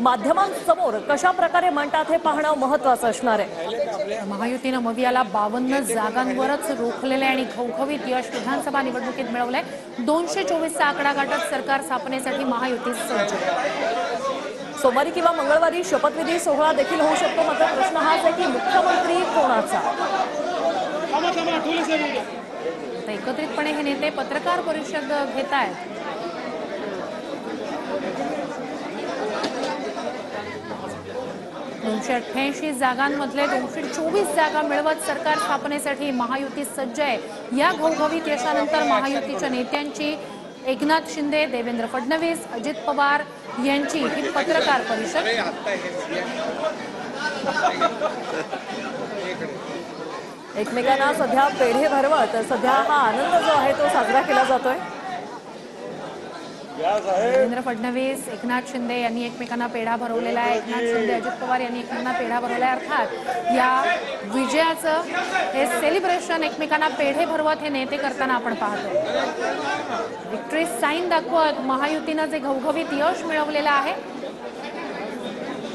माध्यमांसमोर कशा प्रकारे मांडतात हे पाहणं महत्त्वाचं असणार आहे। महायुतीनं मवियाला 52 जागांवरच रोखलेले आणि घवघवीत यश विधानसभा निवडणुकीत मिळवले। 224 चा आकडा गाठत सरकार स्थापनेसाठी महायुती सज्ज। सोमवारी किंवा मंगळवारी शपथविधी सोहळा देखील होऊ शकतो, मात्र प्रश्न हाच आहे की मुख्यमंत्री कोणाचा। एकत्रितपणे हे नेते पत्रकार परिषद घेत आहेत। 288 जागांमधले 224 जागा मिळवत सरकार स्थापनेसाठी महायुती सज्ज आहे। या घवघवीत यशानंतर महायुतीच्या नेत्यांची एकनाथ शिंदे, देवेंद्र फडणवीस, अजित पवार यांची ही पत्रकार परिषद। एकमेकांना सध्या पेढे भरवत सध्या हा आनंद जो आहे तो साजरा केला जातोय। देवेंद्र फडणवीस, एकनाथ शिंदे यांनी एकमेकांना पेढा भरवलेला आहे। एकनाथ शिंदे, अजित पवार यांनी एकमेकांना पेढा भरवला आहे। अर्थात या विजयाचं हे सेलिब्रेशन एकमेकांना पेढे भरवत हे नेते करताना आपण पाहतो। विक्ट्री साईन दाखवत महायुतीनं जे घवघवीत यश मिळवलेलं आहे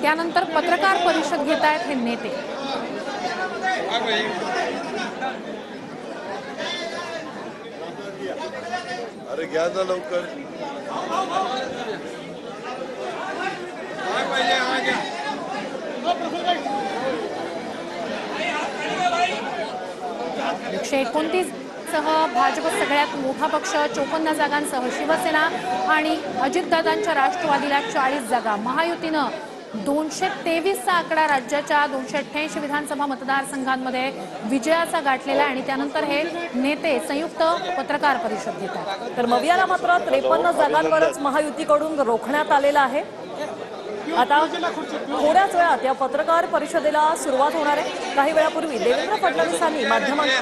त्यानंतर पत्रकार परिषद घेत आहेत हे नेते। अरे घ्या ना लवकर। एकशे 29 सह भाजप सगळ्यात मोठा पक्ष, 54 जागांसह शिवसेना आणि अजितदादांच्या राष्ट्रवादीला 40 जागा। महायुतीनं 223 चा आकडा राज्याच्या 288 विधानसभा मतदारसंघांमध्ये विजयाचा गाठलेला आणि त्यानंतर हे नेते संयुक्त पत्रकार परिषद घेतात। तर मवियाला मात्र 53 जागांवरच महायुतीकडून रोखण्यात आलेलं आहे। आता थोड्याच वेळात या पत्रकार परिषदेला सुरुवात होणार आहे। काही वेळापूर्वी देवेंद्र फडणवीसांनी माध्यमांना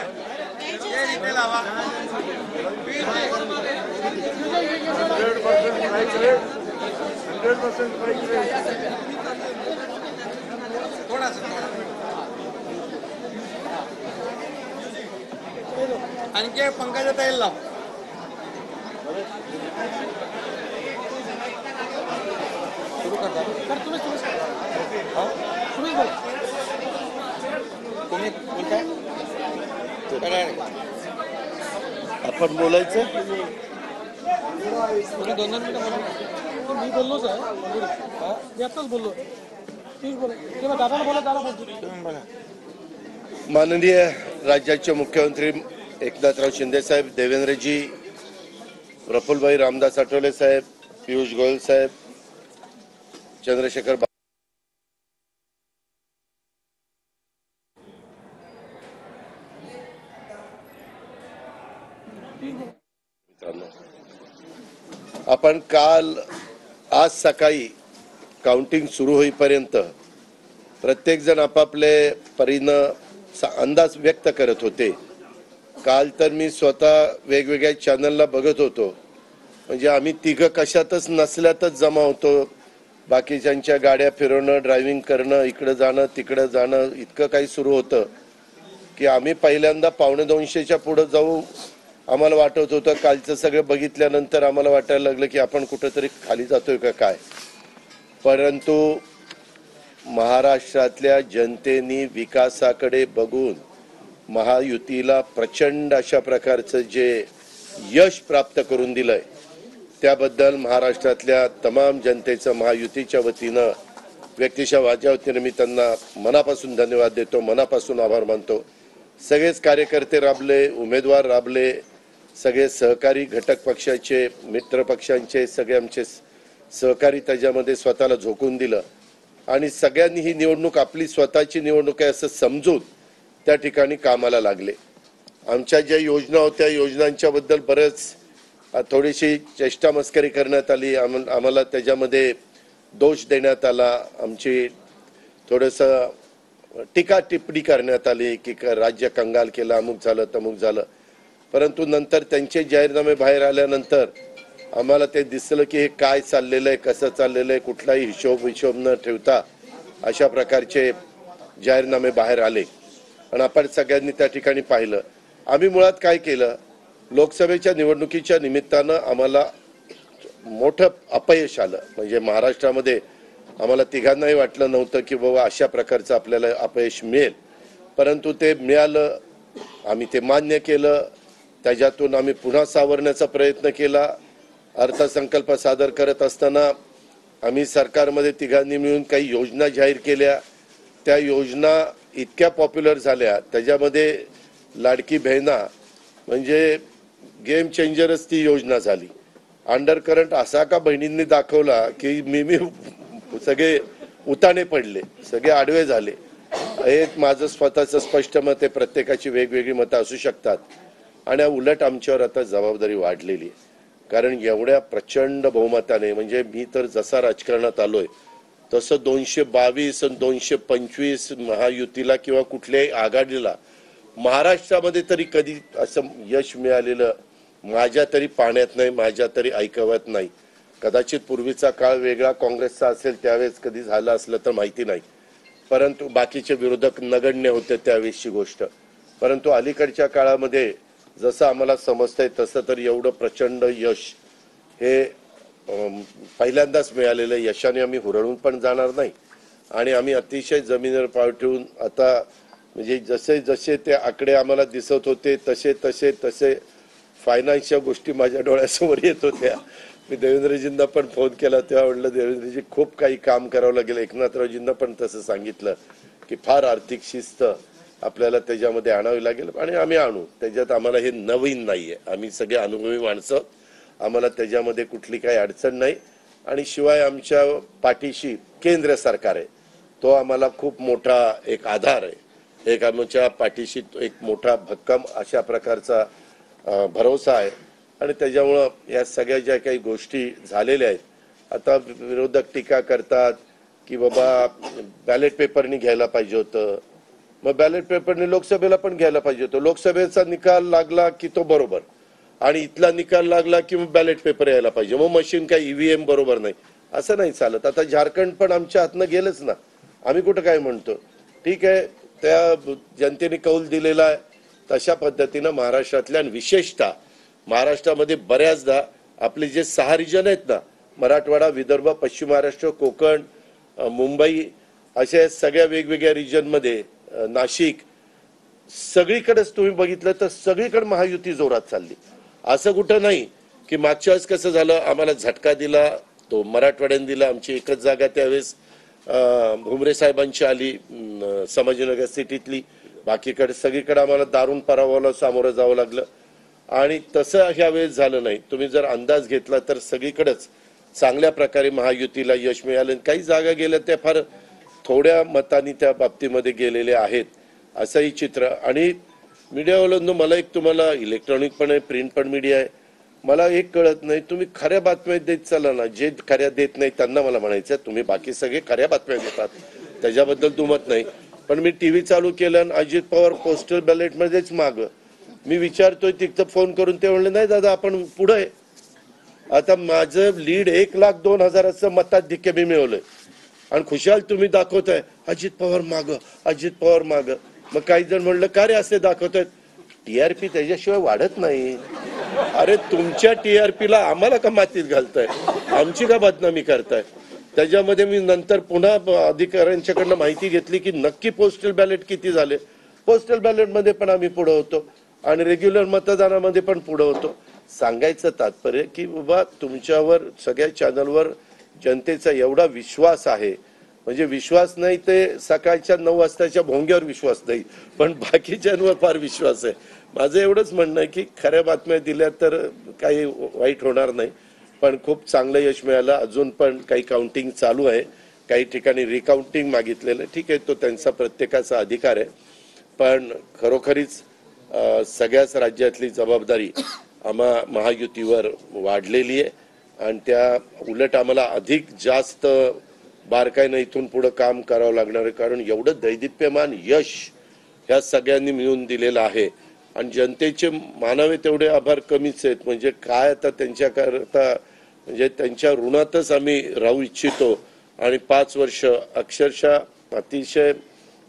आणखी पंकजा ताईला लाव। सुरू करता तुम्ही बोलताय आपण बोलायचं। तुम्ही 2 मिनिटं बोला। मी बोललोच आहे, मी आताच बोललो। प्लीज बोला, किंवा दादाला बोला, दादा बोलतो। तुम्ही बोला। माननीय राज्याचे मुख्यमंत्री एकनाथराव शिंदे साहेब, देवेंद्रजी, प्रफुल्लभाई रामदास आठवले साहेब, पियुष गोयल साहेब, चंद्रशेखर आपण आज सकाळी काउंटिंग सुरू होईपर्यंत प्रत्येक जण आपापले परीनं अंदाज व्यक्त करत होते। काल तर मी स्वतः वेगवेगळ्या चॅनलला बघत होतो, म्हणजे आम्ही तिघं कशातच नसल्यातच जमा होतो। बाकीच्यांच्या गाड्या फिरवणं, ड्रायव्हिंग करणं, इकडं जाणं तिकडं जाणं, इतकं काही सुरू होतं की आम्ही पहिल्यांदा 2:45च्या पुढे जाऊ आम्हाला वाटत होतं। कालचं सगळं बघितल्यानंतर आम्हाला वाटायला लागलं की आपण कुठेतरी खाली जातोय का काय। परंतु महाराष्ट्रातल्या जनतेने विकासाकडे बघून महायुतीला प्रचंड अशा प्रकारचं जे यश प्राप्त करून दिलंय त्याबद्दल महाराष्ट्रातल्या तमाम जनतेचं महायुतीच्या वतीनं व्यक्तिशः माझ्या वतीनं मी त्यांना मनापासून धन्यवाद देतो, मनापासून आभार मानतो। सगळेच कार्यकर्ते राबले, उमेदवार राबले, सगळे सहकारी घटक पक्षाचे, मित्र पक्षांचे सगळे आमचे सहकारी त्याच्यामध्ये स्वतःला झोकून दिलं आणि सगळ्यांनी ही निवडणूक आपली स्वतःची निवडणूक आहे असं समजून त्या ठिकाणी कामाला लागले। आमच्या ज्या योजना होत्या योजनांच्या बद्दल बरेच थोडीशी चेष्टा मस्करी करण्यात आली, आम्हाला त्याच्यामध्ये दोष देण्यात आला, आमची थोडंसं टीका टिप्पणी करण्यात आली की राज्य कंगाल केलं, अमुक झालं तमुक झालं। परंतु नंतर त्यांचे जाहीरनामे बाहेर आल्यानंतर आम्हाला ते दिसलं की हे काय चाललेलं आहे, कसं चाललेलं आहे, कुठलाही हिशोब न ठेवता अशा प्रकारचे जाहीरनामे बाहेर आले आणि आपण सगळ्यांनी त्या ठिकाणी पाहिलं। आम्ही मुळात काय केलं, लोकसभेच्या निवडणुकीच्या निमित्तानं आम्हाला मोठं अपयश आलं, म्हणजे महाराष्ट्रामध्ये आम्हाला तिघांनाही वाटलं नव्हतं की बाबा अशा प्रकारचं आपल्याला अपयश मिळेल, परंतु ते मिळालं. आम्ही ते मान्य केलं. त्याच्यातून आम्ही पुन्हा सावरण्याचा प्रयत्न केला. अर्थसंकल्प सादर करत असताना आम्ही सरकारमध्ये तिघांनी मिळून काही योजना जाहीर केल्या. त्या योजना इतक्या पॉप्युलर झाल्या, त्याच्यामध्ये लाडकी बहिणा म्हणजे गेम चेंजरच ती योजना झाली. अंडर करंट असा का बहिणींनी दाखवला की मी सगळे उताने पडले, सगळे आडवे झाले. हे माझं स्वतःचं स्पष्ट मत आहे. प्रत्येकाची वेगवेगळी मतं असू शकतात आणि उलट आमच्यावर आता जबाबदारी वाढलेली आहे. कारण एवढ्या प्रचंड बहुमताने, म्हणजे मी तर जसा राजकारणात आलोय तसं 222 आणि 225 महायुतीला किंवा कुठल्याही आघाडीला महाराष्ट्रामध्ये तरी कधी असं यश मिळालेलं माझ्या तरी पाण्यात नाही, माझ्या तरी ऐकवत नाही. कदाचित पूर्वीचा काळ वेगळा काँग्रेसचा असेल, त्यावेळेस कधी झालं असलं तर माहिती नाही, परंतु बाकीचे विरोधक नगण्य होते त्यावेळेसची गोष्ट. परंतु अलीकडच्या काळामध्ये जसं आम्हाला समजतंय तसं तर एवढं प्रचंड यश हे पहिल्यांदाच मिळालेलं यशाने आम्ही हुरळून पण जाणार नाही. आणि आम्ही अतिशय जमिनीवर पाय ठेवून आता म्हणजे जसे जसे ते आकडे आम्हाला दिसत होते तसे तसे तसे फायनान्सच्या गोष्टी माझ्या डोळ्यासमोर येत होत्या. मी देवेंद्रजींना पण फोन केला तेव्हा म्हटलं देवेंद्रजी खूप काही काम करावं लागेल. एकनाथरावजींना पण तसं सांगितलं की फार आर्थिक शिस्त आपल्याला त्याच्यामध्ये आणावी लागेल आणि आम्ही आणू. त्याच्यात आम्हाला हे नवीन नाहीये, आम्ही सगळे अनुभवी माणसं, आम्हाला त्याच्यामध्ये कुठली काही अडचण नाही. आणि शिवाय आमच्या पाठीशी केंद्र सरकार आहे, तो आम्हाला खूप मोठा एक आधार आहे. एक आमच्या पाठीशी एक मोठा भक्कम अशा प्रकारचा भरोसा आहे. आणि त्याच्यामुळं या सगळ्या ज्या काही गोष्टी झालेल्या आहेत, आता विरोधक टीका करतात की बाबा बॅलेट पेपरनी घ्यायला पाहिजे होतं. मग बॅलेट पेपरने लोकसभेला पण घ्यायला पाहिजे होतं. लोकसभेचा निकाल लागला की तो बरोबर आणि इथला निकाल लागला की मग बॅलेट पेपर यायला पाहिजे. मग मशीन काही ईव्हीएम बरोबर नाही असं नाही चालत. आता झारखंड पण आमच्या हातनं गेलंच ना, आम्ही कुठं काय म्हणतो. ठीक आहे, त्या जनतेने कौल दिलेला आहे तशा पद्धतीनं महाराष्ट्रातल्या आणि विशेषतः महाराष्ट्रामध्ये बऱ्याचदा आपले जे 6 रिजन आहेत ना, मराठवाडा, विदर्भ, पश्चिम महाराष्ट्र, कोकण, मुंबई, अशा सगळ्या वेगवेगळ्या रिजनमध्ये, नाशिक, सगळीकडेच तुम्ही बघितलं तर सगळीकडे महायुती जोरात चालली. असं कुठं नाही की मागच्या वेळेस कसं झालं, आम्हाला झटका दिला तो मराठवाड्याने दिला. आमची एकच जागा त्यावेळेस भुमरे साहेबांची आली संभाजीनगर सिटीतली, बाकीकडे सगळीकडे आम्हाला दारुण पराभवाला सामोरं जावं लागलं. आणि तसं ह्या वेळेस झालं नाही. तुम्ही जर अंदाज घेतला तर सगळीकडेच चांगल्या प्रकारे महायुतीला यश मिळालं. काही जागा गेल्या त्या फार थोड्या मतांनी त्या बाबतीमध्ये गेलेले आहेत असंही चित्र. आणि मीडियावाल्यांनो, मला एक तुम्हाला इलेक्ट्रॉनिक पण आहे, प्रिंट पण मीडिया आहे, मला एक कळत नाही, तुम्ही खऱ्या बातम्या देत चाला ना. जे खऱ्या देत नाही त्यांना मला म्हणायचं तुम्ही बाकी सगळे खऱ्या बातम्या देतात, त्याच्याबद्दल दुमत नाही. पण मी टीव्ही चालू केलं आणि अजित पवार पोस्टल बॅलेट मध्येच माग. मी विचारतोय तिथं फोन करून, ते म्हणले नाही दादा आपण पुढे आहे. आता माझं लीड 1,02,000 मताधिक्य मी मिळवलंय आणि खुशाल तुम्ही दाखवताय अजित पवार माग, अजित पवार माग. मग काही जण म्हणलं का रे असे दाखवतायत, टीआरपी त्याच्याशिवाय वाढत नाही. अरे तुमच्या टीआरपीला आम्हाला का मातीत घालताय, आमची का बदनामी करताय. त्याच्यामध्ये मी नंतर पुन्हा अधिकाऱ्यांच्याकडनं माहिती घेतली की नक्की पोस्टल बॅलेट किती झाले. पोस्टल बॅलेट मध्ये पण आम्ही पुढे होतो आणि रेग्युलर मतदानामध्ये पण पुढे होतो. सांगायचं तात्पर्य की बाबा तुमच्यावर सगळ्या चॅनलवर जनतेचा एवढा विश्वास आहे, म्हणजे विश्वास नाही ते सकाळच्या 9 वाजताच्या भोंग्यावर विश्वास नाही, पण बाकीच्यांवर फार विश्वास आहे. माझं एवढंच म्हणणं आहे की खऱ्या बातम्या दिल्या तर काही वाईट होणार नाही. पण खूप चांगलं यश मिळालं. अजून पण काही काउंटिंग चालू आहे, काही ठिकाणी रिकाउंटिंग मागितलेलं. ठीक आहे, तो त्यांचा प्रत्येकाचा अधिकार आहे. पण खरोखरीच सगळ्याच राज्यातली जबाबदारी आम्हा महायुतीवर वाढलेली आहे आणि त्या उलट आम्हाला अधिक जास्त बारकाईनं इथून पुढे काम करावं लागणार आहे. कारण एवढं दैदिप्यमान यश ह्या सगळ्यांनी मिळून दिलेलं आहे आणि जनतेचे मानावे तेवढे आभार कमीच आहेत. म्हणजे काय आता त्यांच्याकरता, म्हणजे त्यांच्या ऋणातच आम्ही राहू इच्छितो. आणि 5 वर्ष अक्षरशः अतिशय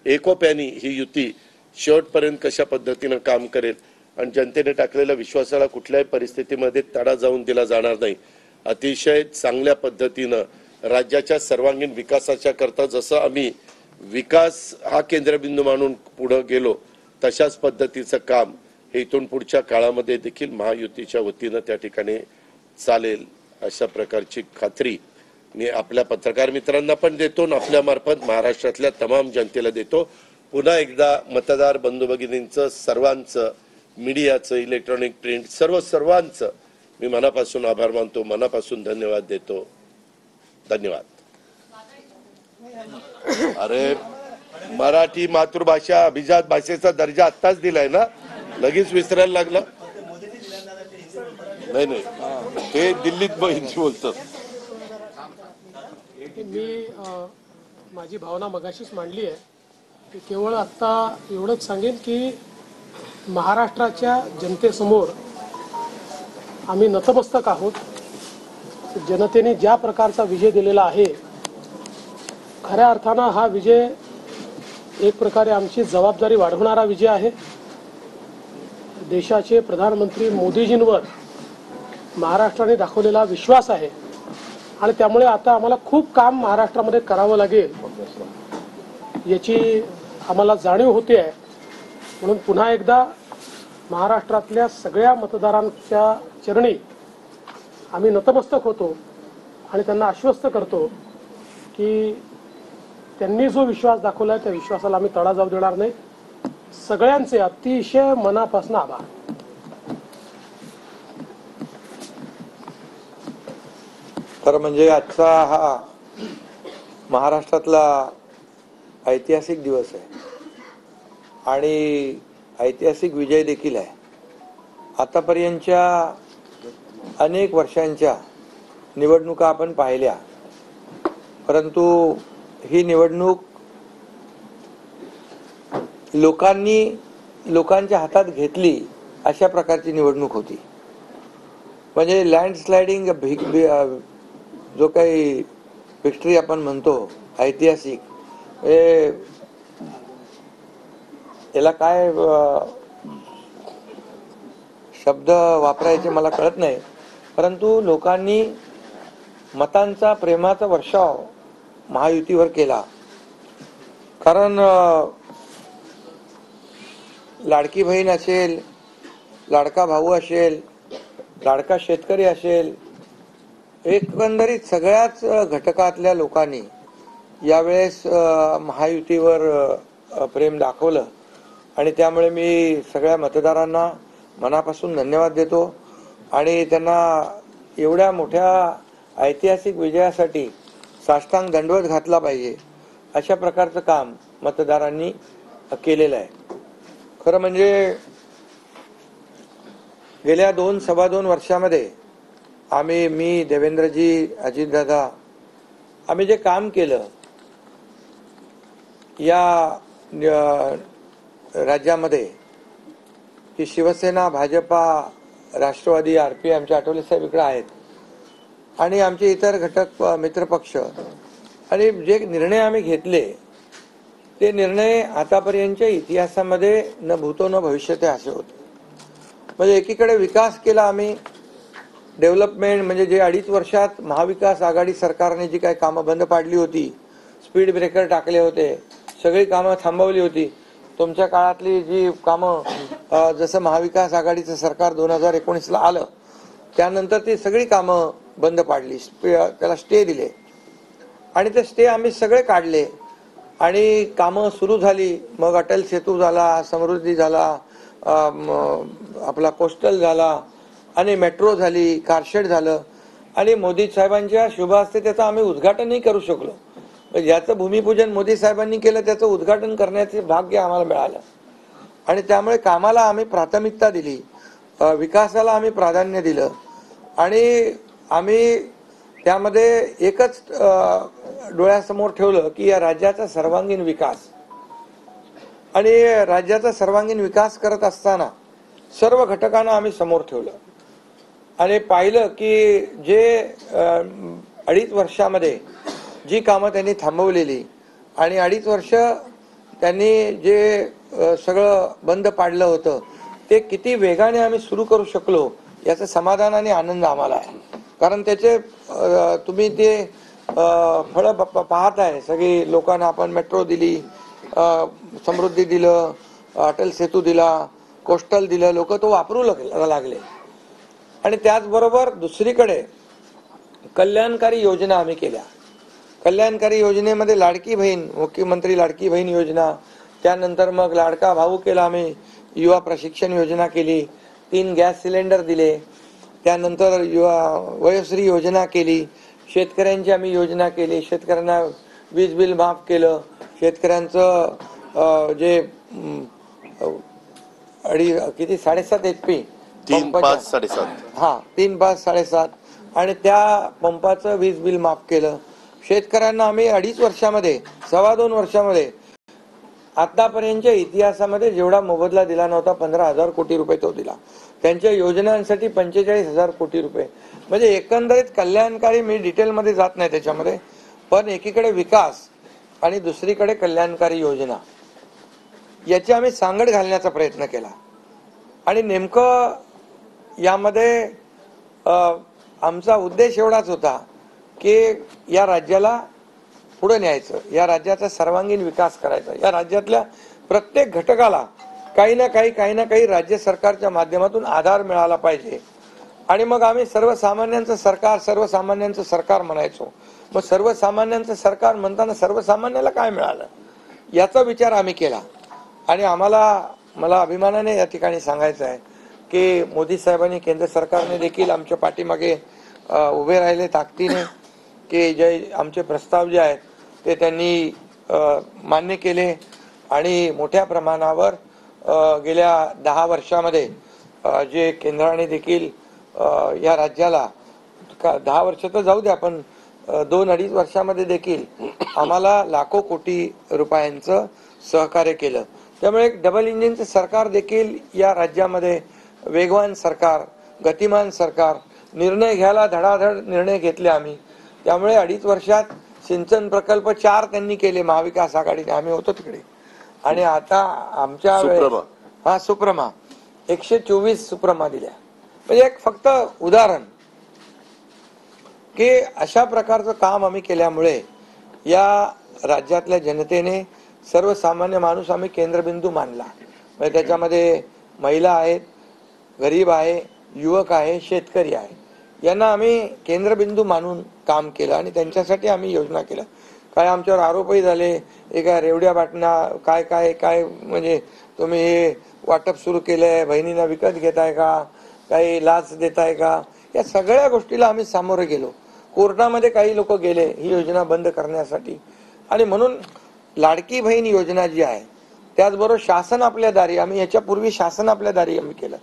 एकोप्याने ही युती शेवटपर्यंत कशा पद्धतीनं काम करेल आणि जनतेने टाकलेल्या विश्वासाला कुठल्याही परिस्थितीमध्ये तडा जाऊन दिला जाणार नाही. अतिशय चांगल्या पद्धतीनं राज्याच्या सर्वांगीण विकासाच्या करता जसं आम्ही विकास हा केंद्रबिंदू मानून पुढे गेलो तशाच पद्धतीचं काम हे इथून पुढच्या काळामध्ये देखील महायुतीच्या वतीनं त्या ठिकाणी चालेल अशा प्रकारची खात्री मी आपल्या पत्रकार मित्रांना पण देतो आणि आपल्या मार्फत महाराष्ट्रातल्या तमाम जनतेला देतो। पुन्हा एकदा मतदार बंधू भगिनींचं सर्वांचं मीडियाचं इलेक्ट्रॉनिक प्रिंट सर्वांचं मी मनापासून आभार मानतो, मनापासून धन्यवाद देतो। धन्यवाद। अरे मराठी मातृभाषा अभिजात भाषेचा दर्जा आत्ताच दिलाय ना, लगेच विसरायला लागला? नाही ते दिल्लीत बोलतात। मी माझी भावना मगाशीच मांडली आहे की केवळ आत्ता एवढंच सांगेन की महाराष्ट्राच्या जनतेसमोर आम्ही नतमस्तक आहोत। जनतेने ज्या प्रकारचा विजय दिलेला आहे, खऱ्या अर्थानं हा विजय एक प्रकारे आमची जबाबदारी वाढवणारा विजय आहे। देशाचे प्रधानमंत्री मोदीजींवर महाराष्ट्राने दाखवलेला विश्वास आहे आणि त्यामुळे आता आम्हाला खूप काम महाराष्ट्रामध्ये करावं लागेल याची आम्हाला जाणीव होते आहे। म्हणून पुन्हा एकदा महाराष्ट्रातल्या सगळ्या मतदारांच्या चरणी आम्ही नतमस्तक होतो आणि त्यांना आश्वस्त करतो की त्यांनी जो विश्वास दाखवलाय त्या विश्वासाला आम्ही तडा जाऊ देणार नाही। सगळ्यांचे अतिशय मनापासून आभार। खरं म्हणजे आजचा हा महाराष्ट्रातला ऐतिहासिक दिवस आहे आणि ऐतिहासिक विजय देखील आहे। आतापर्यंतच्या अनेक वर्षांच्या निवडणुका आपण पाहिल्या, परंतु ही निवडणूक लोकांच्या हातात घेतली अशा प्रकारची निवडणूक होती। म्हणजे लँडस्लायडिंग जो काही विक्ट्री आपण म्हणतो ऐतिहासिक, याला काय शब्द वापरायचे मला कळत नाही, परंतु लोकांनी मतांचा प्रेमाचा वर्षाव महायुतीवर केला। कारण लाडकी बहीण असेल, लाडका भाऊ असेल, लाडका शेतकरी असेल, एकंदरीत सगळ्याच घटकातल्या लोकांनी यावेळेस महायुतीवर प्रेम दाखवलं आणि त्यामुळे मी सगळ्या मतदारांना मनापासून धन्यवाद देतो आणि त्यांना एवढ्या मोठ्या ऐतिहासिक विजयासाठी साष्टांग दंडवत घातला पाहिजे अशा प्रकारचं काम मतदारांनी केलेलं आहे। खरं म्हणजे गेल्या 2-2.25 वर्षामध्ये मी देवेंद्रजी, अजितदादा आम्ही जे काम केलं या राज्यामध्ये की शिवसेना, भाजपा, राष्ट्रवादी, RP आमचे आठवले साहेब इकडे आहेत आणि आमचे इतर घटक मित्रपक्ष आणि जे निर्णय आम्ही घेतले ते निर्णय आतापर्यंतच्या इतिहासामध्ये न भूतो न भविष्यते असे होते। म्हणजे एकीकडे विकास केला आम्ही, डेव्हलपमेंट म्हणजे जे 2.5 वर्षात महाविकास आघाडी सरकारने जी काही कामं बंद पाडली होती, स्पीड ब्रेकर टाकले होते, सगळी कामं थांबवली होती। तुमच्या काळातली जी कामं जसं महाविकास आघाडीचं सरकार 2019ला आलं त्यानंतर ती सगळी कामं बंद पाडली, त्याला स्टे दिले आणि ते स्टे आम्ही सगळे काढले आणि कामं सुरू झाली। मग अटल सेतू झाला, समृद्धी झाला, आपला कोस्टल झाला आणि मेट्रो झाली, कारशेड झालं आणि मोदी साहेबांच्या शुभ हस्ते त्याचं आम्ही उद्घाटनही करू शकलो। ज्याचं भूमिपूजन मोदी साहेबांनी केलं त्याचं उद्घाटन करण्याचे भाग्य आम्हाला मिळालं आणि त्यामुळे कामाला आम्ही प्राथमिकता दिली, विकासाला आम्ही प्राधान्य दिलं आणि आम्ही त्यामध्ये एकच डोळ्यासमोर ठेवलं की या राज्याचा सर्वांगीण विकास। आणि राज्याचा सर्वांगीण विकास करत असताना सर्व घटकांना आम्ही समोर ठेवलं आणि पाहिलं की जे 2.5 वर्षामध्ये जी कामं त्यांनी थांबवलेली आणि 2.5 वर्ष त्यांनी जे सगळं बंद पाडलं होतं ते किती वेगाने आम्ही सुरू करू शकलो याचं समाधान आणि आनंद आम्हाला आहे। कारण त्याचे तुम्ही ते फळं पाहत आहे. सगळी लोकांना आपण मेट्रो दिली, समृद्धी दिलं, अटल सेतू दिला, कोस्टल दिलं, लोक तो वापरू लागले. आणि त्याचबरोबर दुसरीकडे कल्याणकारी योजना आम्ही केल्या. कल्याणकारी योजनेमध्ये लाडकी बहीण, मुख्यमंत्री लाडकी बहीण योजना, त्यानंतर मग लाडका भाऊ केला आम्ही, युवा प्रशिक्षण योजना केली, 3 गॅस सिलेंडर दिले, त्यानंतर युवा वयोश्री योजना केली, शेतकऱ्यांची आम्ही योजना केली, शेतकऱ्यांना वीज बिल माफ केलं, शेतकऱ्यांचं जे 7.5 HP 3, 5, 7.5 हा 3, 5, 7.5 आणि त्या पंपाचं वीज बिल माफ केलं. शेतकऱ्यांना आम्ही 2.5 वर्षामध्ये, 2.25 वर्षामध्ये आतापर्यंतच्या इतिहासामध्ये जेवढा मोबदला दिला नव्हता 15,000 कोटी रुपये तो दिला. त्यांच्या योजनांसाठी 45,000 कोटी रुपये. म्हणजे एकंदरीत कल्याणकारी, मी डिटेलमध्ये जात नाही त्याच्यामध्ये, पण एकीकडे विकास आणि दुसरीकडे कल्याणकारी योजना याची आम्ही सांगड घालण्याचा प्रयत्न केला. आणि नेमकं यामध्ये आमचा उद्देश एवढाच होता की या राज्याला पुढे न्यायचं, या राज्याचा सर्वांगीण विकास करायचा, या राज्यातल्या प्रत्येक घटकाला काही ना काही राज्य सरकारच्या माध्यमातून आधार मिळाला पाहिजे. आणि मग आम्ही सर्वसामान्यांचं सरकार म्हणायचो. मग सर्वसामान्यांचं सरकार म्हणताना सर्वसामान्याला काय मिळालं याचा विचार आम्ही केला. आणि मला अभिमानाने या ठिकाणी सांगायचं आहे की मोदी साहेबांनी, केंद्र सरकारने देखील आमच्या पाठीमागे उभे राहिले ताकदीने, की जे आमचे प्रस्ताव जे आहेत ते त्यांनी मान्य केले. आणि मोठ्या प्रमाणावर गेल्या 10 वर्षामध्ये जे केंद्राने देखील या राज्याला 10 वर्ष तर जाऊ द्या, पण 2-2.5 वर्षामध्ये देखील आम्हाला लाखो कोटी रुपयांचं सहकार्य केलं. त्यामुळे एक डबल इंजिनचं सरकार देखील या राज्यामध्ये, वेगवान सरकार, गतिमान सरकार, निर्णय घ्यायला धडाधड निर्णय घेतले आम्ही. त्यामुळे 2.5 वर्षात सिंचन प्रकल्प 4 त्यांनी केले महाविकास आघाडीने, आम्ही होतो तिकडे. आणि आता आमच्या सुप्रमा 124 सुप्रमा दिल्या. म्हणजे एक फक्त उदाहरण की अशा प्रकारचं काम आम्ही केल्यामुळे या राज्यातल्या जनतेने, सर्वसामान्य माणूस आम्ही केंद्रबिंदू मानला. म्हणजे त्याच्यामध्ये महिला आहेत, गरीब आहे, युवक आहे, शेतकरी आहे, यांना आम्ही केंद्रबिंदू मानून काम केलं आणि त्यांच्यासाठी आम्ही योजना केल्या. काय आमच्यावर आरोपही झाले, एका रेवड्या बाटण्या काय काय काय, म्हणजे तुम्ही हे वाटप सुरू केलंय, बहिणींना विकत घेताय का, काही लाच देताय का, या सगळ्या गोष्टीला आम्ही सामोरे गेलो. कोर्टामध्ये काही लोक गेले ही योजना बंद करण्यासाठी. आणि म्हणून लाडकी बहीण योजना जी आहे, त्याचबरोबर शासन आपल्या दारी, आम्ही याच्यापूर्वी शासन आपल्या दारी आम्ही केलं.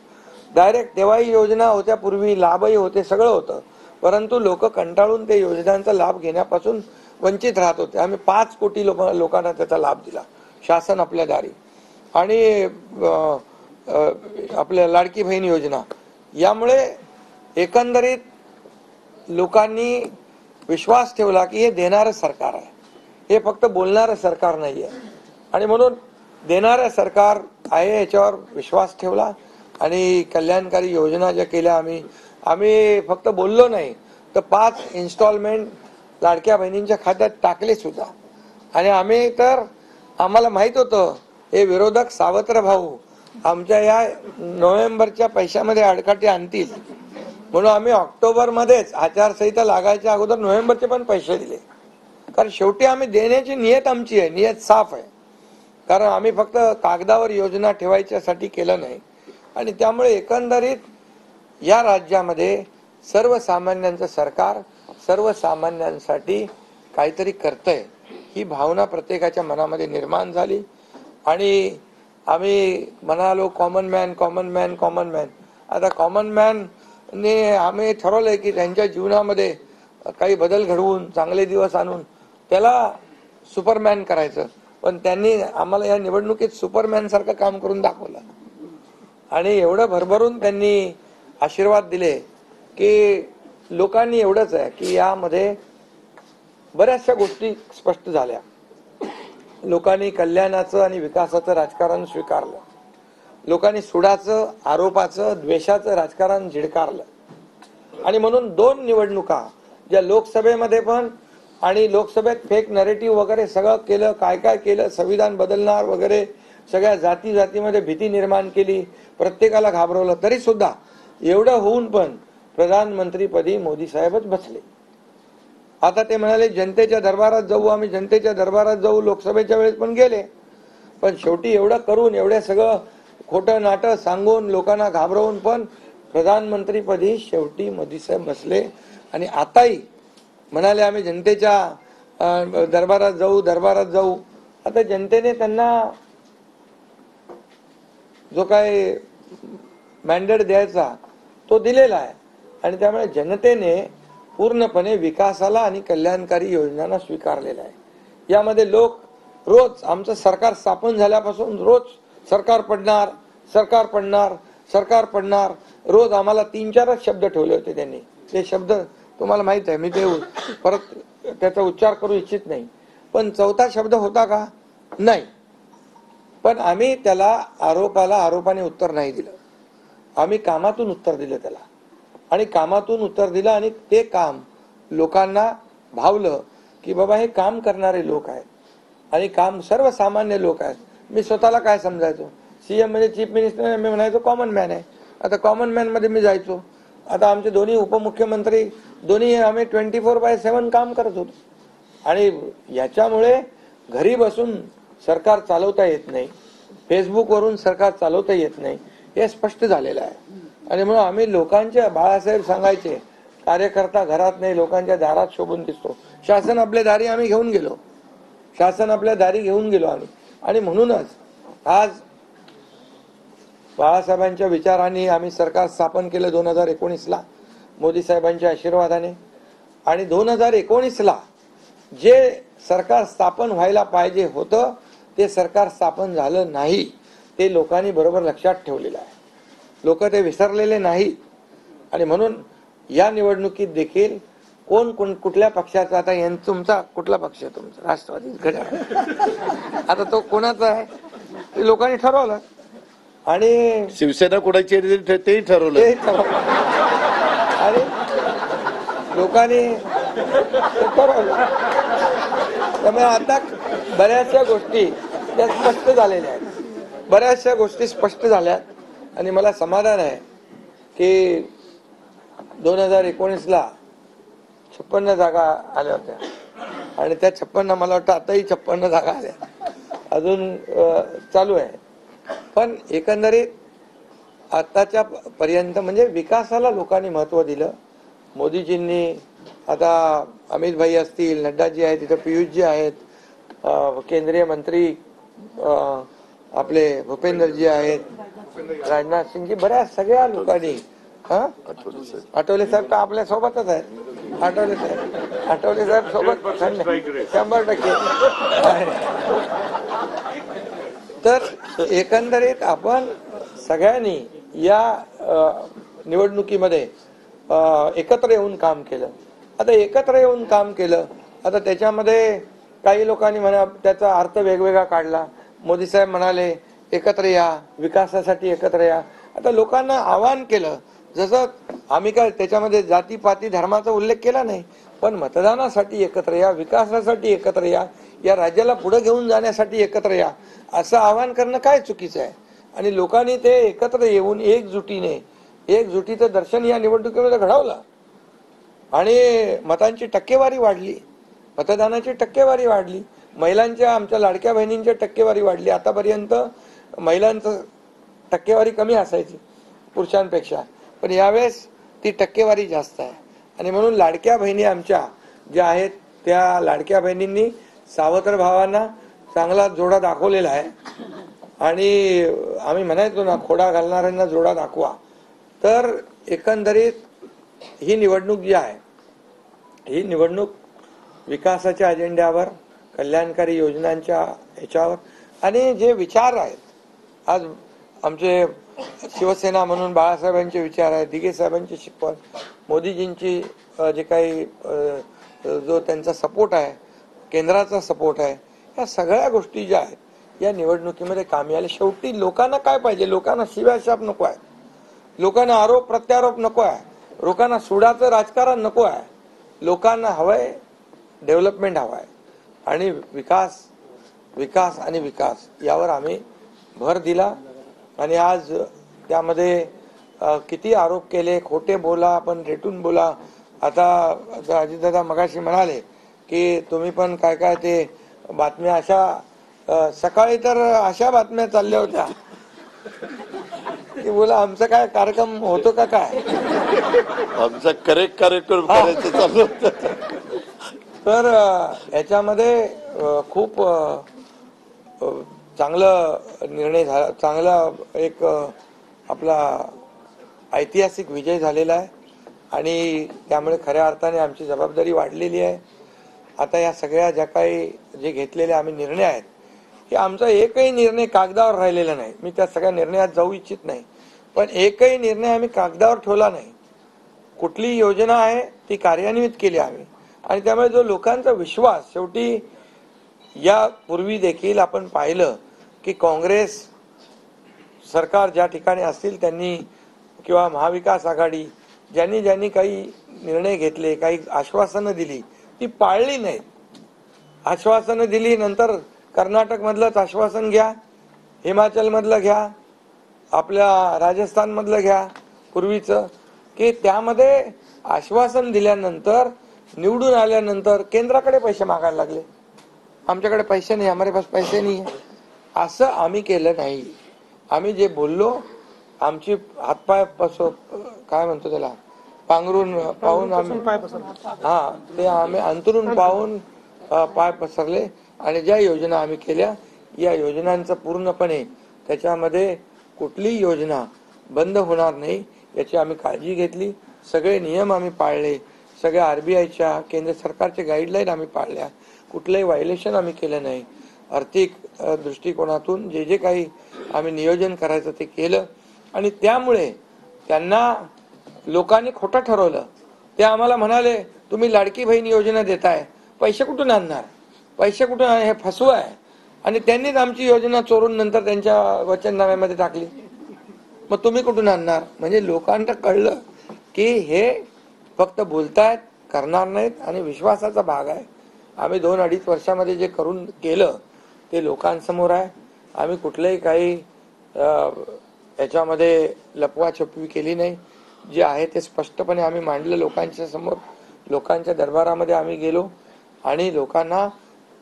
डायरेक्ट तेव्हाही योजना होत्या, पूर्वी लाभही होते, सगळं होतं, परंतु लोक कंटाळून ते योजनांचा लाभ घेण्यापासून वंचित राहत होते. आम्ही 5 कोटी लोकांना त्याचा लाभ दिला, शासन आपल्या दारी. आणि आपल्या लाडकी बहीण योजना, यामुळे एकंदरीत लोकांनी विश्वास ठेवला की हे देणारं सरकार आहे, हे फक्त बोलणारं सरकार नाही आहे. आणि म्हणून देणारं सरकार आहे याच्यावर विश्वास ठेवला. आणि कल्याणकारी योजना ज्या केल्या आम्ही फक्त बोललो नाही, तर 5 इन्स्टॉलमेंट लाडक्या बहिणींच्या खात्यात टाकले सुद्धा. आणि आम्हाला माहित होतं हे विरोधक सावत्र भाऊ आमच्या या नोव्हेंबरच्या पैशामध्ये आडकाठी आणतील, म्हणून आम्ही ऑक्टोबरमध्येच आचारसंहिता लागायच्या अगोदर नोव्हेंबरचे पण पैसे दिले. कारण शेवटी आम्ही देण्याची नियत आमची आहे, नियत साफ आहे. कारण आम्ही फक्त कागदावर योजना ठेवायच्यासाठी केलं नाही. आणि त्यामुळे एकंदरीत या राज्यामध्ये सर्वसामान्यांचं सरकार सर्वसामान्यांसाठी काहीतरी करतंय ही भावना प्रत्येकाच्या मनामध्ये निर्माण झाली. आणि आम्ही म्हणालो कॉमन मॅन. आता कॉमन मॅनने आम्ही ठरवलंय की त्यांच्या जीवनामध्ये काही बदल घडवून, चांगले दिवस आणून त्याला सुपरमॅन करायचं. पण त्यांनी आम्हाला या निवडणुकीत सुपरमॅन सारखं काम करून दाखवलं. आणि एवढं भरभरून त्यांनी आशीर्वाद दिले की लोकांनी एवढंच आहे की यामध्ये बऱ्याचशा गोष्टी स्पष्ट झाल्या. लोकांनी कल्याणाचं आणि विकासाचं राजकारण स्वीकारलं. लोकांनी सुडाचं, आरोपाचं, द्वेषाचं राजकारण झिडकारलं. आणि म्हणून 2 निवडणुका, ज्या लोकसभेमध्ये पण आणि लोकसभेत फेक नरेटिव्ह वगैरे सगळं केलं, काय काय केलं, संविधान बदलणार वगैरे, सगळ्या जाती जातीमध्ये भीती निर्माण केली, प्रत्येकाला घाबरवलं. तरी सुद्धा एवढं होऊन पण प्रधानमंत्रीपदी मोदी साहेबच बसले. आता ते म्हणाले जनतेच्या दरबारात जाऊ, आम्ही जनतेच्या दरबारात जाऊ. लोकसभेच्या वेळेस पण गेले, पण शेवटी एवढं करून, एवढं सगळं खोटं नाटं सांगून, लोकांना घाबरवून पण प्रधानमंत्रीपदी शेवटी मोदी साहेब बसले. आणि आताही म्हणाले आम्ही जनतेच्या दरबारात जाऊ. आता जनतेने त्यांना जो काय मॅन्डेट द्यायचा तो दिलेला आहे. आणि त्यामुळे जनतेने पूर्णपणे विकासाला आणि कल्याणकारी योजनांना स्वीकारलेला आहे. यामध्ये लोक रोज, आमचं सरकार स्थापन झाल्यापासून रोज सरकार पडणार, रोज आम्हाला 3-4 शब्द ठेवले होते त्यांनी. ते शब्द तुम्हाला माहित आहे, मी ते परत त्याचा उच्चार करू इच्छित नाही. पण 4था शब्द होता का? नाही. पण आम्ही त्याला आरोपाने उत्तर नाही दिलं. आम्ही कामातून उत्तर दिलं त्याला. आणि कामातून उत्तर दिलं आणि ते काम लोकांना भावलं की बाबा हे काम करणारे लोक आहेत आणि काम सर्वसामान्य लोक आहेत. मी स्वतःला काय समजायचो, सीएम म्हणजे चीफ मिनिस्टर, मी म्हणायचो कॉमन मॅन आहे. आता कॉमन मॅन मध्ये मी जायचो. आता आमचे दोन्ही उपमुख्यमंत्री दोन्ही आम्ही 24/7 काम करत होतो. आणि याच्यामुळे घरी बसून सरकार चालवता येत नाही, फेसबुकवरून सरकार चालवता येत नाही, हे स्पष्ट झालेलं आहे. आणि म्हणून आम्ही लोकांच्या, बाळासाहेब सांगायचे, कार्यकर्ता घरात नाही लोकांच्या दारात शोभून दिसतो. शासन आपल्या दारी आम्ही घेऊन गेलो आम्ही. आणि म्हणूनच आज बाळासाहेबांच्या विचारांनी आम्ही सरकार स्थापन केलं 2019ला मोदी साहेबांच्या आशीर्वादाने. आणि 2019ला जे सरकार स्थापन व्हायला पाहिजे होतं ते सरकार स्थापन झालं नाही. ते लोकांनी बरोबर लक्षात ठेवलेलं आहे. लोक ते विसरलेले नाही. आणि म्हणून या निवडणुकीत देखील कोण कुठल्या पक्षाचा, आता तुमचा कुठला पक्ष आहे? तुमचा राष्ट्रवादी घड्याळ. आता तो कोणाचा आहे ते लोकांनी ठरवलं. आणि शिवसेना कोणाची तेही ठरवलं. आणि लोकांनी ठरवलं. त्यामुळे आता बऱ्याचशा गोष्टी त्या स्पष्ट झालेल्या आहेत. आणि मला समाधान आहे की 2019ला 56 जागा आल्या होत्या. आणि त्या 56, मला वाटतं आताही 56 जागा आल्या, अजून चालू आहे. पण एकंदरीत आताच्या पर्यंत म्हणजे विकासाला लोकांनी महत्व दिलं. मोदीजींनी, आता अमित भाई असतील, नड्डाजी आहेत, तिथे पियुषजी आहेत, केंद्रीय मंत्री आपले भूपेंद्रजी आहेत, राजनाथ सिंगजी, बऱ्याच सगळ्या लोकांनी, आठवले साहेब तर आपल्या सोबतच आहेत. आठवले साहेब सोबत 100%. तर एकंदरीत आपण सगळ्यांनी या निवडणुकीमध्ये एकत्र येऊन काम केलं. आता त्याच्यामध्ये काही लोकांनी म्हणा त्याचा अर्थ वेगवेगळा काढला. मोदी साहेब म्हणाले एकत्र या, विकासासाठी एकत्र या. आता लोकांना आवाहन केलं, जसं आम्ही काय त्याच्यामध्ये जातीपाती धर्माचा उल्लेख केला नाही, पण मतदानासाठी एकत्र या, विकासासाठी एकत्र या, या राज्याला पुढे घेऊन जाण्यासाठी एकत्र या, असं आवाहन करणं काय चुकीचं आहे. आणि लोकांनी ते एकत्र येऊन एकजुटीचं दर्शन या निवडणुकीमध्ये घडवलं. आणि मतांची टक्केवारी वाढली, मतदानाची टक्केवारी वाढली, महिलांच्या, आमच्या लाडक्या बहिणींच्या टक्केवारी वाढली. आतापर्यंत महिलांचं टक्केवारी कमी असायची पुरुषांपेक्षा, पण यावेळेस ती टक्केवारी जास्त आहे. आणि म्हणून लाडक्या बहिणी आमच्या ज्या आहेत त्या लाडक्या बहिणींनी सावत्र भावांना चांगला जोडा दाखवलेला आहे. आणि आम्ही म्हणायचो ना, खोडा घालणाऱ्यांना जोडा दाखवा. तर एकंदरीत ही निवडणूक जी आहे, ही निवडणूक विकासाच्या अजेंड्यावर, कल्याणकारी योजनांच्या ह्याच्यावर आणि जे विचार आहेत, आज आमचे शिवसेना म्हणून बाळासाहेबांचे विचार आहेत, दिघे साहेबांची शिकवण, मोदीजींची जे काही जो त्यांचा सपोर्ट आहे, केंद्राचा सपोर्ट आहे, या सगळ्या गोष्टी ज्या आहेत या निवडणुकीमध्ये कामी आल्या. शेवटी लोकांना काय पाहिजे? लोकांना शिव्याशाप नको आहे, लोकांना आरोप प्रत्यारोप नको आहे, लोकांना सुडाचं राजकारण नको आहे. लोकांना हवंय डेव्हलपमेंट हवा आहे आणि विकास विकास आणि विकास यावर आम्ही भर दिला. आणि आज त्यामध्ये किती आरोप केले, खोटे बोला, आपण रेटून बोला. आता अजितदादा मगाशी म्हणाले की तुम्ही पण काय काय ते बातम्या अशा सकाळी तर अशा बातम्या चालल्या होत्या की बोला आमचा काय कार्यक्रम होतो का काय, आमचा करेक्ट कार्यक्रम करायचं चालू होतं. तर याच्यामध्ये खूप चांगलं निर्णय झाला, चांगला एक आपला ऐतिहासिक विजय झालेला आहे आणि त्यामुळे खऱ्या अर्थाने आमची जबाबदारी वाढलेली आहे. आता या सगळ्या ज्या काही जे घेतलेले आम्ही निर्णय आहेत की आमचा एकही निर्णय कागदावर राहिलेला नाही. मी त्या सगळ्या निर्णयात जाऊ इच्छित नाही, पण एकही निर्णय आम्ही कागदावर ठेवला नाही. कुठली योजना आहे ती कार्यान्वित केली आम्ही आणि त्यामुळे जो लोकांचा विश्वास, शेवटी यापूर्वी देखील आपण पाहिलं की काँग्रेस सरकार ज्या ठिकाणी असतील त्यांनी किंवा महाविकास आघाडी ज्यांनी ज्यांनी काही निर्णय घेतले, काही आश्वासनं दिली ती पाळली नाहीत. आश्वासनं दिली, नंतर कर्नाटक मधलंच आश्वासन घ्या, हिमाचल मधलं घ्या, आपल्या राजस्थान मधलं घ्या पूर्वीचं, की त्यामध्ये आश्वासन दिल्यानंतर निवडून आल्यानंतर केंद्राकडे पैसे मागायला लागले. आमच्याकडे पैसे नाही, हमारे पास पैसे नाही. असं आम्ही केलं नाही. आम्ही जे बोललो, आमची हातपाय काय म्हणतो त्याला पांघरून पाहून आम्ही ते आम्ही अंतरून पाहून पाय पसरले आणि ज्या योजना आम्ही केल्या या योजनांचं पूर्णपणे त्याच्यामध्ये कुठलीही योजना बंद होणार नाही याची आम्ही काळजी घेतली. सगळे नियम आम्ही पाळले, सगळ्या आरबीआयच्या केंद्र सरकारच्या गाईडलाईन आम्ही पाळल्या, कुठलंही व्हायलेशन आम्ही केलं नाही. आर्थिक दृष्टिकोनातून जे जे काही आम्ही नियोजन करायचं ते केलं आणि त्यामुळे त्यांना लोकांनी खोटं ठरवलं. ते आम्हाला म्हणाले तुम्ही लाडकी बहीण योजना देताय, पैसे कुठून आणणार, पैसे कुठून हे फसवं आहे. आणि त्यांनीच आमची योजना चोरून नंतर त्यांच्या वचननाम्यामध्ये टाकली. मग तुम्ही कुठून आणणार. म्हणजे लोकांना कळलं की हे फक्त बोलतायत, करणार नाहीत आणि विश्वासाचा भाग आहे. आम्ही 2-2.5 वर्षामध्ये जे करून केलं ते लोकांसमोर आहे. आम्ही कुठलंही काही याच्यामध्ये लपवाछपवी केली नाही. जे आहे ते स्पष्टपणे आम्ही मांडलं लोकांच्या समोर. लोकांच्या दरबारामध्ये आम्ही गेलो आणि लोकांना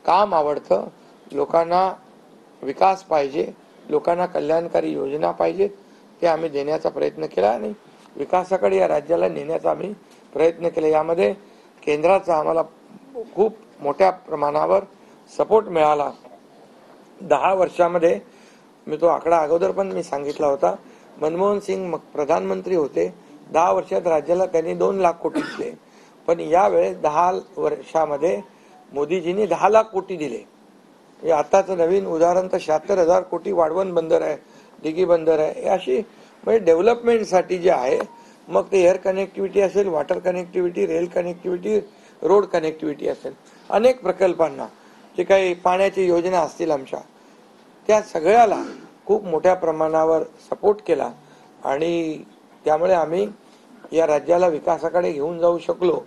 काम आवडतं, लोकांना विकास पाहिजे, लोकांना कल्याणकारी योजना पाहिजे, ते आम्ही देण्याचा प्रयत्न केला आणि विकासाकडे या राज्याला नेण्याचा आम्ही प्रयत्न केला. यामध्ये केंद्राचा आम्हाला खूप मोठ्या प्रमाणावर सपोर्ट मिळाला. 10 वर्षामध्ये मी तो आकडा अगोदर पण मी सांगितला होता. मनमोहन सिंग प्रधानमंत्री होते, 10 वर्षात राज्याला त्यांनी 2 लाख कोटी दिले, पण यावेळेस 10 वर्षामध्ये मोदीजींनी 10 लाख कोटी दिले. आताच नवीन उदाहरण तर 76,000 कोटी वाढवण बंदर आहे, दिघी बंदर आहे. अशी म्हणजे डेव्हलपमेंटसाठी जे आहे, मग ते एअर कनेक्टिव्हिटी असेल, water connectivity, rail connectivity, road connectivity असेल, अनेक प्रकल्पांना जे काही पाण्याची योजना असतील आमच्या, त्या सगळ्याला खूप मोठ्या प्रमाणावर सपोर्ट केला आणि त्यामुळे आम्ही या राज्याला विकासाकडे घेऊन जाऊ शकलो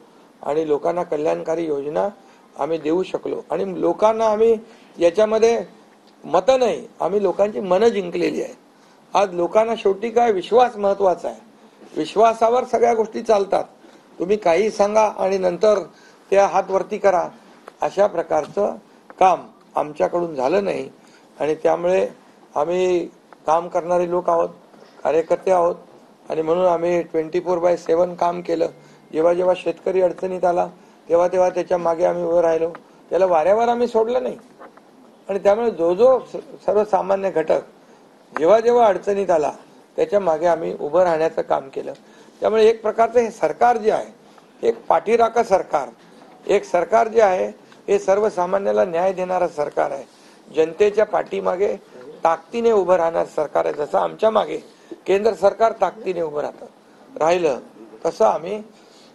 आणि लोकांना कल्याणकारी योजना आम्ही देऊ शकलो. आणि लोकांना आम्ही याच्यामध्ये मतं नाही, आम्ही लोकांची मनं जिंकलेली आहे. आज लोकांना शेवटी काय विश्वास महत्वाचा आहे. विश्वासावर सगळ्या गोष्टी चालतात. तुम्ही काही सांगा आणि नंतर त्या हात वरती करा, अशा प्रकारचं काम आमच्याकडून झालं नाही. आणि त्यामुळे आम्ही काम करणारे लोक आहोत, कार्यकर्ते आहोत आणि म्हणून आम्ही 24/7 काम केलं. जेव्हा जेव्हा शेतकरी अडचणीत आला तेव्हा तेव्हा त्याच्या मागे आम्ही उभं राहिलो, त्याला वाऱ्यावर आम्ही सोडलं नाही. आणि त्यामुळे जो जो सर्वसामान्य घटक जेव्हा जेव्हा अडचणीत आला त्याच्या मागे आम्ही उभं राहण्याचं काम केलं. त्यामुळे एक प्रकारचं हे सरकार जे आहे, एक पाठीराखा सरकार, एक सरकार जे आहे हे सर्वसामान्याला न्याय देणारं सरकार आहे. जनतेच्या पाठीमागे ताकदीने उभं राहणार सरकार आहे. जसं आमच्या मागे केंद्र सरकार ताकदीने उभं राहिलं तसं आम्ही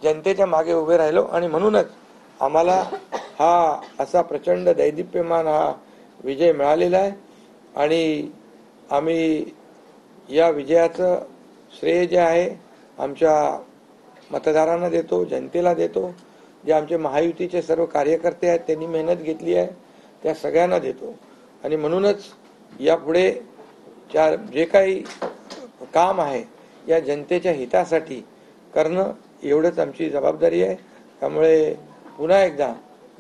जनतेच्या मागे उभे राहिलो आणि म्हणूनच आम्हाला हा असा प्रचंड दैदिप्यमान हा विजय मिळालेला आहे. आणि आम्ही या विजयाचं श्रेय जे आहे आमच्या मतदारांना देतो, जनतेला देतो. जे आमचे महायुतीचे सर्व कार्यकर्ते आहेत त्यांनी मेहनत घेतली आहे त्या सगळ्यांना देतो. आणि म्हणूनच यापुढे जे काही काम आहे या जनतेच्या हितासाठी करणं एवढंच आमची जबाबदारी आहे. त्यामुळे पुन्हा एकदा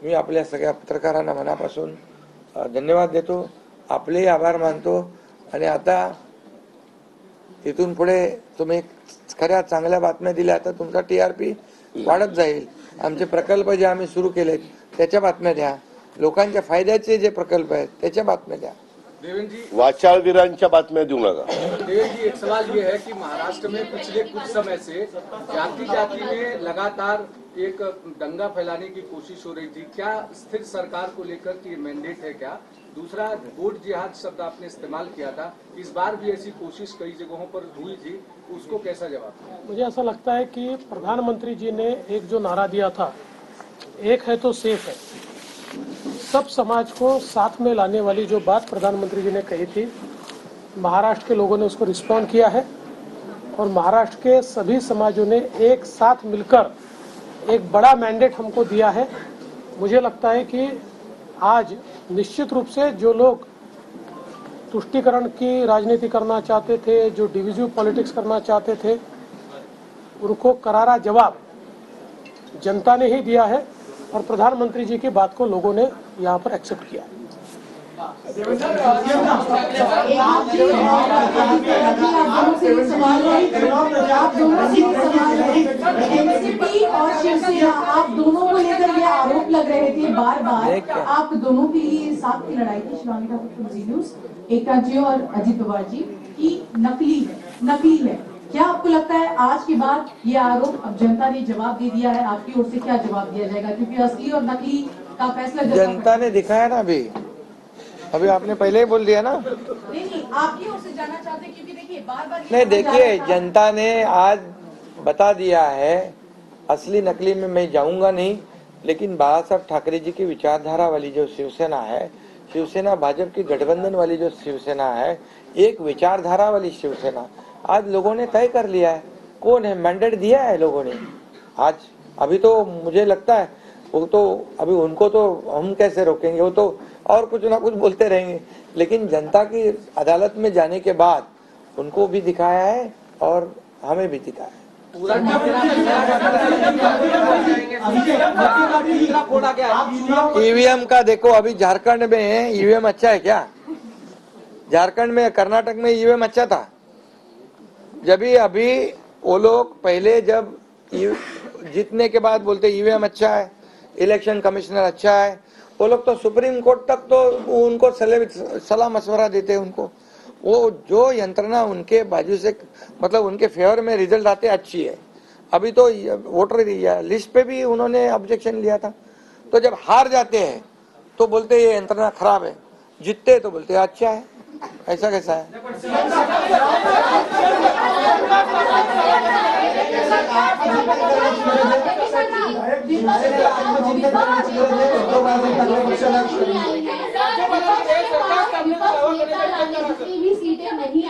मी आपल्या सगळ्या पत्रकारांना मनापासून धन्यवाद देतो, आपलेही आभार मानतो. आणि आता इथून पुढे तुम्ही खऱ्या चांगल्या बातम्या दिल्या तर तुमचा TRP वाढत जाईल. आमचे प्रकल्प जे आम्ही सुरू केलेत त्याच्या बातम्या द्या, लोकांच्या फायद्याचे जे प्रकल्प आहेत त्याच्या बातम्या द्या. देवेंद्र जी, वाचाळवीरांच्या बातम्या देऊ नका. देवेंद्र जी, एक सवाल ये है कि महाराष्ट्र में पिछले कुछ समय से जाति जाति में लगातार एक दंगा फैलाने की कोशिश हो रही थी. क्या स्थिर सरकार को लेकर कि मैंडेट है क्या? दूसरा, वोट जिहाद शब्द आपने इस्तेमाल किया था, इस बार भी ऐसी कोशिश कई जगहों पर हुई थी, उसको कैसा जवाब? मुझे ऐसा लगता है कि प्रधानमंत्री जी ने एक जो नारा दिया था, एक है तो सेफ है, सब समाज को साथ में लाने वाली जो बात प्रधानमंत्री जी ने कही थी, महाराष्ट्र के लोगों ने उसको रिस्पॉन्ड किया है और महाराष्ट्र के सभी समाजों ने एक साथ मिलकर एक बड़ा मैंडेट हमको दिया है. मुझे लगता है कि आज निश्चित रूप से जो लोग तुष्टीकरण की राजनीति करना चाहते थे, जो डिविजिव पॉलिटिक्स करना चाहते थे, उनको करारा जवाब जनता ने ही दिया है और प्रधानमंत्री जी की बात को लोगों ने यहाँ पर एक्सेप्ट किया. एनसीपी और शिवसेना, आप दोनों को लेकर ये आरोप लग रहे थे बार बार, आप दोनों के लिए साथ की लड़ाई थी शिवानी ठाकुर जी न्यूज, एकता जी और अजित पवार जी की नकली है. क्या आपको लगता है आज के बाद ये आरोप अब जनता ने जवाब दे दिया है, आपकी ओर से क्या जवाब दिया जाएगा? क्योंकि असली और नकली का फैसला जनता ने दिखाया ना. अभी आपने पहले ही बोल दिया ना. नहीं, आपकी ओर से जानना चाहते हैं क्योंकि देखिए बार-बार नहीं, देखिए जनता ने आज बता दिया है, असली नकली में मैं जाऊंगा नहीं, लेकिन बाला साहब ठाकरे जी की विचारधारा वाली जो शिवसेना है, शिवसेना भाजपा की गठबंधन वाली जो शिवसेना है, एक विचारधारा वाली शिवसेना आज लोगों ने तय कर लिया है. कौन है? मैंडेट दिया है लोगों ने आज. अभी तो मुझे लगता है वो तो अभी उनको तो हम कैसे रोकेंगे, वो तो और कुछ ना कुछ बोलते रहेंगे, लेकिन जनता की अदालत में जाने के बाद उनको भी दिखाया है और हमें भी दिखाया है. ईवीएम का देखो, अभी झारखंड में ईवीएम अच्छा है क्या? झारखंड में, कर्नाटक में ईवीएम अच्छा था. जब भी अभी वो लोग पहले जब जीतने के बाद बोलते ईवीएम अच्छा है, इलेक्शन कमिश्नर अच्छा है, वो लोग तो सुप्रीम कोर्ट तक तो उनको सलाह मशवरा देते. उनको वो जो यंत्रणा उनके बाजू से, मतलब उनके फेवर में रिजल्ट आते अच्छी है. अभी तो वोटर लिस्ट पे भी उन्होंने ऑब्जेक्शन लिया था. तो जब हार जाते हैं तो बोलते ये यंत्रणा खराब है, जीतते तो बोलते अच्छा है. ऐसा कैसा है?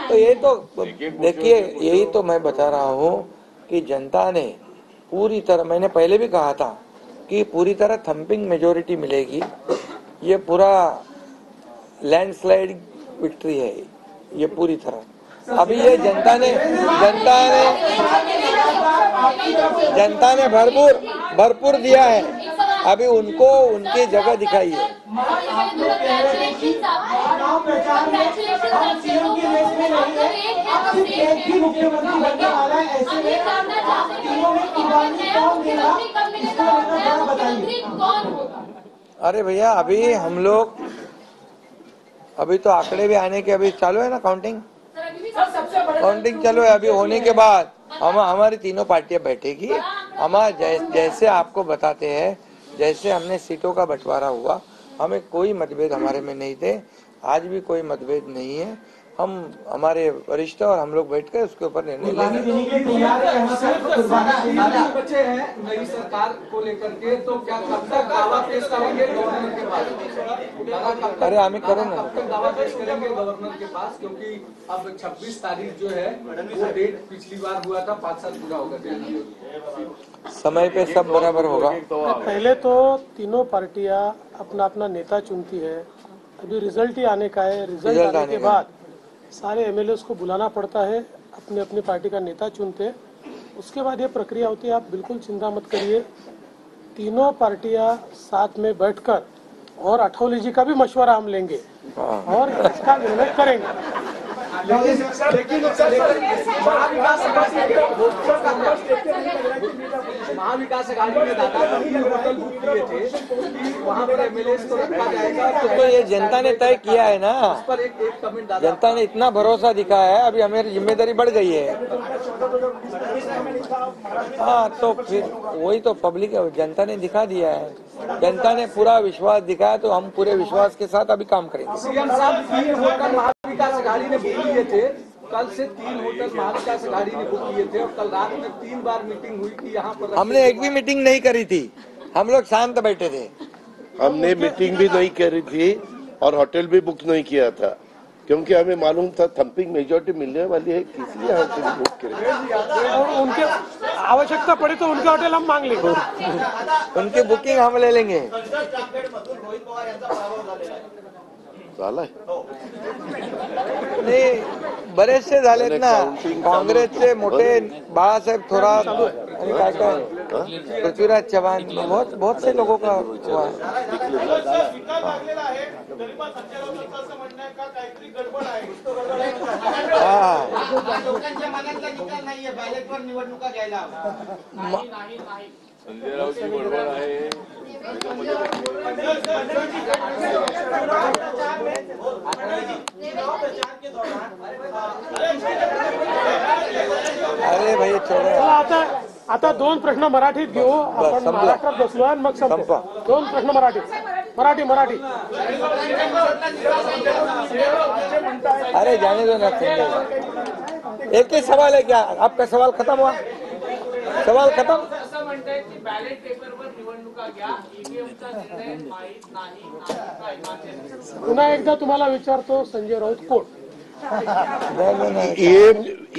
तो ये तो देखिए, यही तो मैं बता रहा हूँ कि जनता ने पूरी तरह, मैंने पहले भी कहा था कि पूरी तरह थम्पिंग मेजोरिटी मिलेगी. ये पूरा लैंडस्लाइड विक्ट्री है ये पूरी तरह. अभी ये जनता ने भरपूर दिया है. अभी उनको उनकी जगह दिखाई है. अरे भैया, अभी हम लोग, अभी तो आंकड़े भी आने के अभी चालू है ना, काउंटिंग चालू है. अभी होने के बाद हमारी तीनों पार्टियां बैठेगी. हमारा जैसे आपको बताते हैं, जैसे हमने सीटों का बंटवारा हुआ, हमें कोई मतभेद हमारे में नहीं थे, आज भी कोई मतभेद नहीं है. हम हमारे वरिष्ठ और हम लोग बैठ कर उसके ऊपर निर्णय लेंगे। बच्चे हैं नई सरकार को लेकर के, तो क्या कब तक दावा पेश करेंगे गवर्नर के पास? अरे आम्ही करू ना, कब तक दावा पेश करेंगे गवर्नर के पास? क्योंकि अब 26 तारीख जो है वो डेट पिछली बार हुआ था, 5 साल पूरा होगा। समय पे सब बराबर होगा। पहले तो तीनों पार्टियां अपना अपना नेता चुनती है, अभी रिजल्ट ही आने का है। रिजल्ट आने के बाद सारे एमएलए को बुलाना पड़ता है, अपने अपनी पार्टी का नेता चुनते हैं, उसके बाद ये प्रक्रिया होती है। आप बिल्कुल चिंता मत करिए, तीनों पार्टियां साथ में बैठकर और अठौली जी का भी मशवरा हम लेंगे और इसका निर्णय करेंगे। महाविकास आघाड़ी ने दादा होटल बुक किए थे कि वहाँ पर एमएलए को रखा जाएगा, तो ये जनता ने तय किया है ना। पर एक कमेंट दादा, जनता ने इतना भरोसा दिखाया है, अभी हमारी जिम्मेदारी बढ़ गई है। हाँ, तो फिर वही तो पब्लिक जनता ने दिखा दिया है, जनता ने पूरा विश्वास दिखाया, तो हम पूरे विश्वास के साथ अभी काम करेंगे। सीएम साहब 3 होटल महाविकास आघाड़ी ने बुक किए थे, कल से 3 होटल महाविकास आघाड़ी ने बुक किए थे और कल रात में 3 बार मीटिंग हुई कि यहाँ पर हमने एक भी मीटिंग नहीं करी थी, हम लोग शांत बैठे थे। हमने मीटिंग भी नहीं करी थी और होटल भी बुक नहीं किया था, क्योंकि हमें मालूम था थम्पिंग मेजोरिटी मिलने वाली है, इसलिए होटल बुक करें। और उनके आवश्यकता पड़ी तो उनके होटल हम मांग लेंगे, उनकी बुकिंग हम ले लेंगे। झालंय नाही, बरेचसे झालेत ना, काँग्रेसचे मोठे बाळासाहेब थोरात आणि काय काय पृथ्वीराज चव्हाण, बहुत से लोगों का हुआ संजय राऊतची बडबड आहे। अरे भाई छोड़ो। आता 2 प्रश्न मराठीत घेऊ आपण, महाराष्ट्रात बसलो आणि मग संपवा। 2 प्रश्न मराठी। अरे जाने दो ना, एक ही सवाल है क्या? आपका सवाल खत्म हुआ? सवाल खत्म? पुन्हा एकदा तुम्हाला विचारतो, संजय राऊत कोण?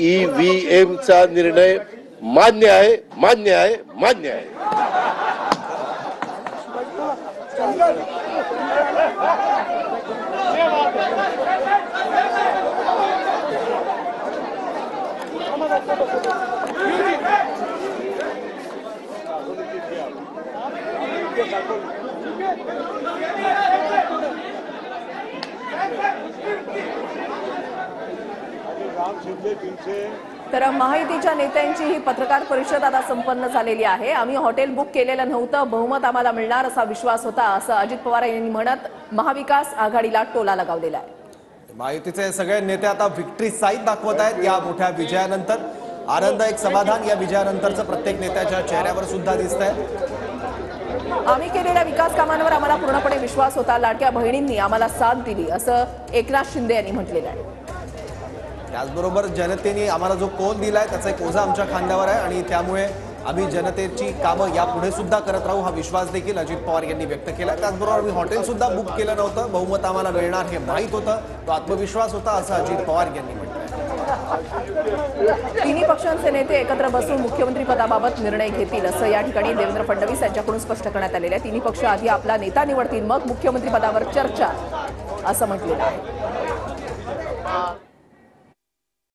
EVM चा निर्णय मान्य आहे। तर महायुतीच्या नेत्यांची ही पत्रकार परिषद आता संपन्न झालेली आहे। आम्ही हॉटेल बुक केलेलं नव्हतं, बहुमत आम्हाला मिळणार असा विश्वास होता, असं अजित पवार यांनी म्हणत महाविकास आघाडीला टोला लगावलेला आहे। महायुतीचे सगळे नेते आता विक्ट्री साईड दाखवत आहेत या मोठ्या विजयानंतर। आनंद, एक समाधान या विजयानंतरचं प्रत्येक नेत्याच्या चेहऱ्यावर सुद्धा दिसतंय। आम्ही केलेल्या विकास कामांवर आम्हाला पूर्णपणे विश्वास होता, लाडक्या बहिणींनी आम्हाला साथ दिली, असं एकनाथ शिंदे यांनी म्हटलेलं आहे। त्याचबरोबर जनतेने आम्हाला जो कौल दिलाय त्याचा एक ओझा आमच्या खांद्यावर आहे आणि त्यामुळे आम्ही जनतेची कामं यापुढे सुद्धा करत राहू, हा विश्वास देखील अजित पवार यांनी व्यक्त केला। त्याचबरोबर आम्ही हॉटेल सुद्धा बुक केलं नव्हतं, बहुमत आम्हाला मिळणार हे माहीत होतं, तो आत्मविश्वास होता, असं अजित पवार यांनी म्हटलं। तिन्ही पक्षांचे नेते एकत्र बसून मुख्यमंत्री पदाबाबत निर्णय घेतील, असं या ठिकाणी देवेंद्र फडणवीस यांच्याकडून स्पष्ट करण्यात आलेलं आहे। तिन्ही पक्ष आधी आपला नेता निवडतील, मग मुख्यमंत्री पदावर चर्चा, असं म्हटलेलं आहे।